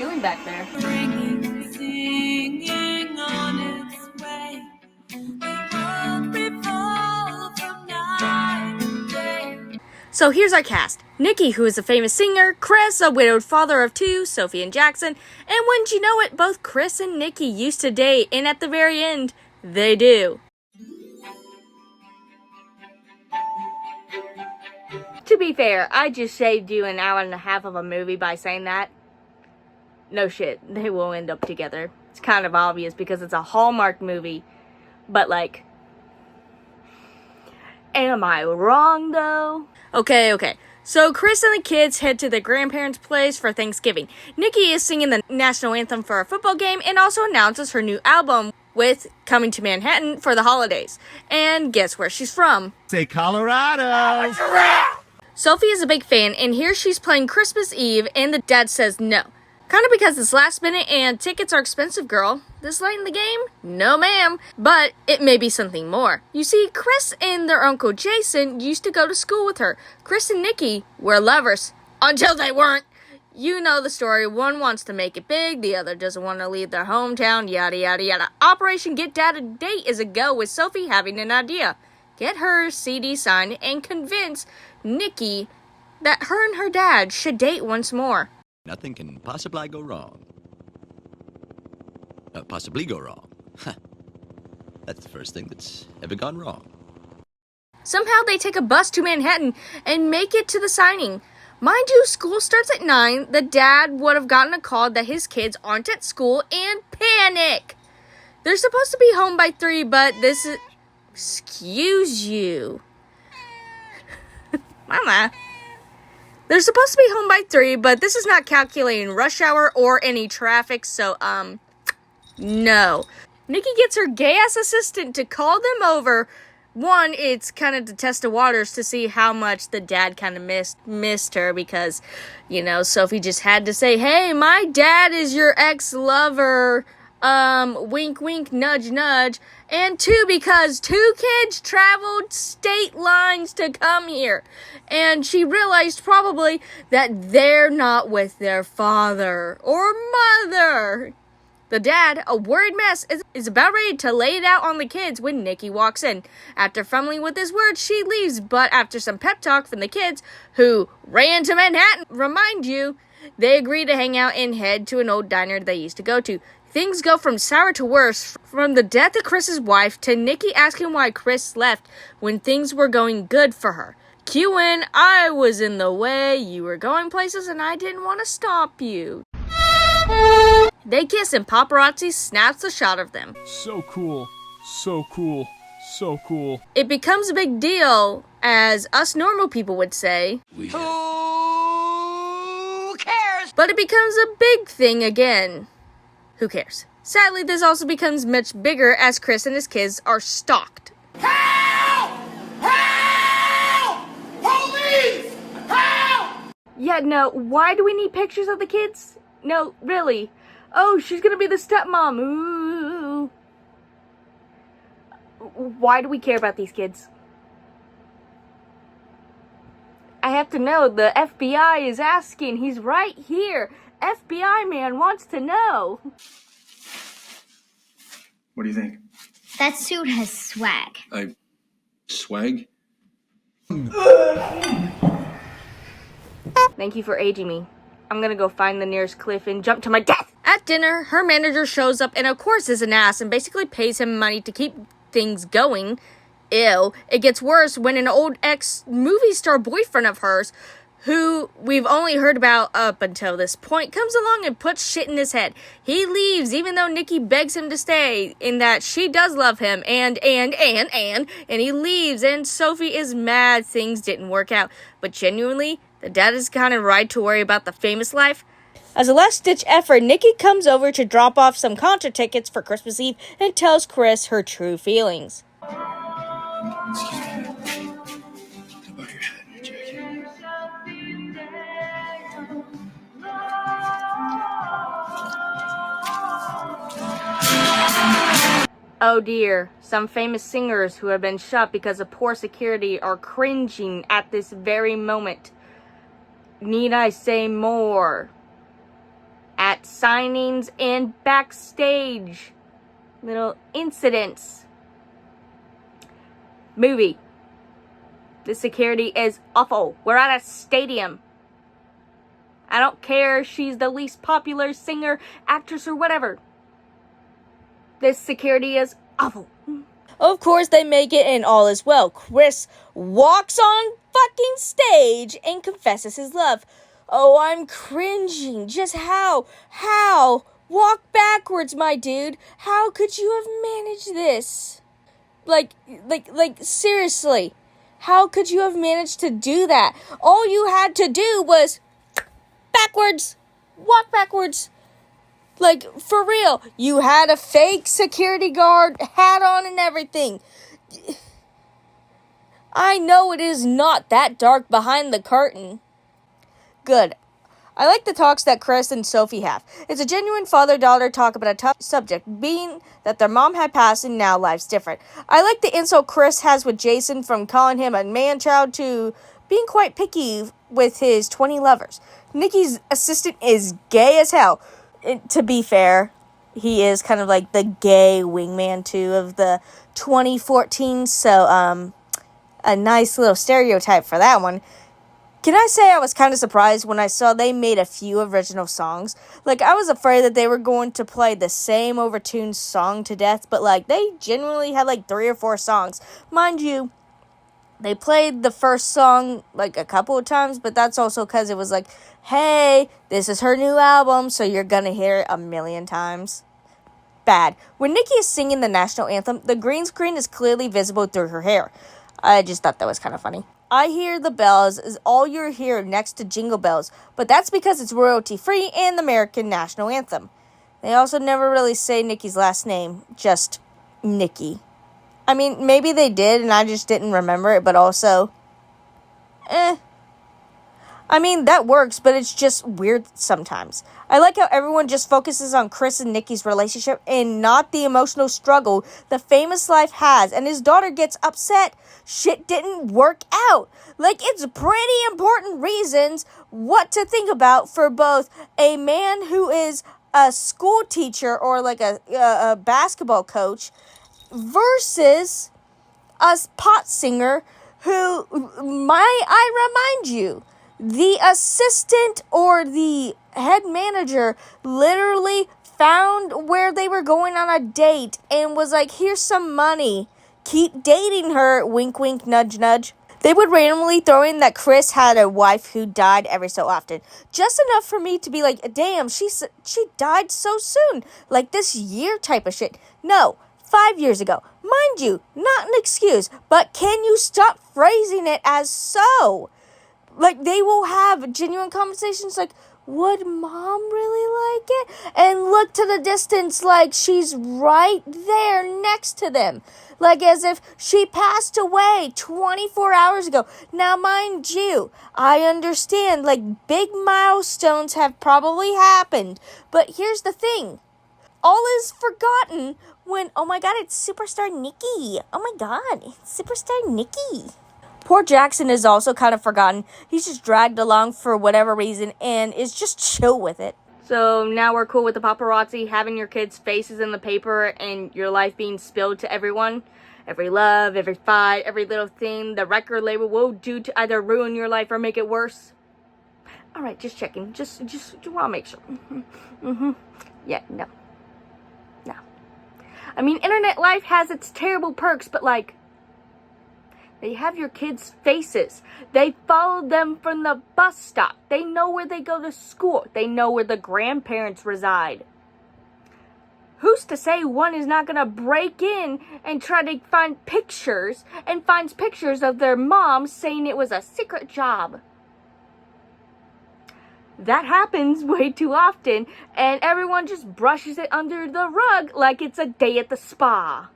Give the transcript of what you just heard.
doing back there? Singing on its way. So here's our cast. NIKKI, who is a famous singer, Chris, a widowed father of two, Sophie and Jackson, and wouldn't you know it, both Chris and NIKKI used to date, and at the very end, they do. To be fair, I just saved you an hour and a half of a movie by saying that. No shit, they will end up together. It's kind of obvious because it's a Hallmark movie, but like, am I wrong though? Okay. So Chris and the kids head to their grandparents' place for Thanksgiving. NIKKI is singing the national anthem for a football game and also announces her new album with Coming to Manhattan for the holidays. And guess where she's from? Say Colorado! Sophie is a big fan, and here she's playing Christmas Eve, and the dad says no. Kind of because it's last minute and tickets are expensive, girl. This late in the game? No, ma'am. But it may be something more. You see, Chris and their uncle Jason used to go to school with her. Chris and NIKKI were lovers. Until they weren't. You know the story. One wants to make it big, the other doesn't want to leave their hometown, yada yada yada. Operation Get Dad a Date is a go, with Sophie having an idea. Get her CD signed and convince NIKKI that her and her dad should date once more. Nothing can possibly go wrong. Possibly go wrong. Huh. That's the first thing that's ever gone wrong. Somehow they take a bus to Manhattan and make it to the signing. Mind you, school starts at 9. The dad would have gotten a call that his kids aren't at school and panic. They're supposed to be home by 3, but this is... Excuse you. Mama. They're supposed to be home by 3, but this is not calculating rush hour or any traffic, so, no. NIKKI gets her gay-ass assistant to call them over. One, it's kind of to test the waters to see how much the dad kind of missed her because, you know, Sophie just had to say, hey, my dad is your ex-lover. Wink, wink, nudge, nudge. And 2, because 2 kids traveled state lines to come here. And she realized probably that they're not with their father or mother. The dad, a worried mess, is about ready to lay it out on the kids when NIKKI walks in. After fumbling with his words, she leaves, but after some pep talk from the kids, who ran to Manhattan, remind you, they agree to hang out and head to an old diner they used to go to. Things go from sour to worse, from the death of Chris's wife to NIKKI asking why Chris left when things were going good for her. Cue in, I was in the way, you were going places and I didn't want to stop you. They kiss and Paparazzi snaps a shot of them. So cool, so cool, so cool. It becomes a big deal, as us normal people would say. Who cares? But it becomes a big thing again. Who cares? Sadly, this also becomes much bigger as Chris and his kids are stalked. Help! Help! Police! Help! Yeah, no, why do we need pictures of the kids? No, really. Oh, she's gonna be the stepmom. Ooh. Why do we care about these kids? I have to know. The FBI is asking. He's right here. FBI man wants to know. What do you think? That suit has swag. Swag? Thank you for aging me. I'm gonna go find the nearest cliff and jump to my death. At dinner, her manager shows up and of course is an ass and basically pays him money to keep things going. Ew. It gets worse when an old ex-movie star boyfriend of hers, who we've only heard about up until this point, comes along and puts shit in his head. He leaves even though NIKKI begs him to stay, in that she does love him, and he leaves, and Sophie is mad things didn't work out. But genuinely, the dad is kind of right to worry about the famous life. As a last-ditch effort, NIKKI comes over to drop off some concert tickets for Christmas Eve and tells Chris her true feelings. Excuse me. How about your hat and your jacket? Oh dear, some famous singers who have been shot because of poor security are cringing at this very moment. Need I say more? At at signings and backstage. Little incidents. Movie. The security is awful. We're at a stadium. I don't care if she's the least popular singer, actress, or whatever. This security is awful. Of course, they make it and all is well. Chris walks on fucking stage and confesses his love. Oh, I'm cringing. Just how? Walk backwards, my dude. How could you have managed this? Like, seriously. How could you have managed to do that? All you had to do was backwards. Walk backwards. Like, for real. You had a fake security guard hat on and everything. I know it is not that dark behind the curtain. Good. I like the talks that Chris and Sophie have. It's a genuine father-daughter talk about a tough subject, being that their mom had passed and now life's different. I like the insult Chris has with Jason, from calling him a man-child to being quite picky with his 20 lovers. Nikki's assistant is gay as hell. To be fair, he is kind of like the gay wingman too of the 2014, so a nice little stereotype for that one. Can I say I was kind of surprised when I saw they made a few original songs? Like, I was afraid that they were going to play the same overtuned song to death, but, like, they genuinely had, like, 3 or 4 songs. Mind you, they played the first song, like, a couple of times, but that's also because it was like, hey, this is her new album, so you're gonna hear it a million times. Bad. When Nikki is singing the national anthem, the green screen is clearly visible through her hair. I just thought that was kind of funny. I Hear the Bells is all you hear next to Jingle Bells, but that's because it's royalty-free and the American national anthem. They also never really say Nikki's last name, just Nikki. I mean, maybe they did and I just didn't remember it, but also, I mean, that works, but it's just weird sometimes. I like how everyone just focuses on Chris and Nikki's relationship and not the emotional struggle the famous life has, and his daughter gets upset shit didn't work out. Like, it's pretty important reasons what to think about for both a man who is a school teacher or like a basketball coach versus a pop singer who, I remind you, the assistant or the head manager literally found where they were going on a date and was like, here's some money. Keep dating her, wink, wink, nudge, nudge. They would randomly throw in that Chris had a wife who died every so often. Just enough for me to be like, damn, she died so soon. Like this year type of shit. No, 5 years ago. Mind you, not an excuse, but can you stop phrasing it as so? Like, they will have genuine conversations like, would mom really like it? And look to the distance like she's right there next to them. Like as if she passed away 24 hours ago. Now, mind you, I understand, like, big milestones have probably happened. But here's the thing. All is forgotten when, oh my god, it's Superstar Nikki. Oh my god, it's Superstar Nikki. Poor Jackson is also kind of forgotten. He's just dragged along for whatever reason and is just chill with it. So now we're cool with the paparazzi having your kids' faces in the paper and your life being spilled to everyone. Every love, every fight, every little thing the record label will do to either ruin your life or make it worse. Alright, just checking. Just want to make sure. Yeah, no. I mean, internet life has its terrible perks, but like, they have your kids' faces. They follow them from the bus stop. They know where they go to school. They know where the grandparents reside. Who's to say one is not going to break in and try to find pictures and finds pictures of their mom saying it was a secret job? That happens way too often, and everyone just brushes it under the rug like it's a day at the spa.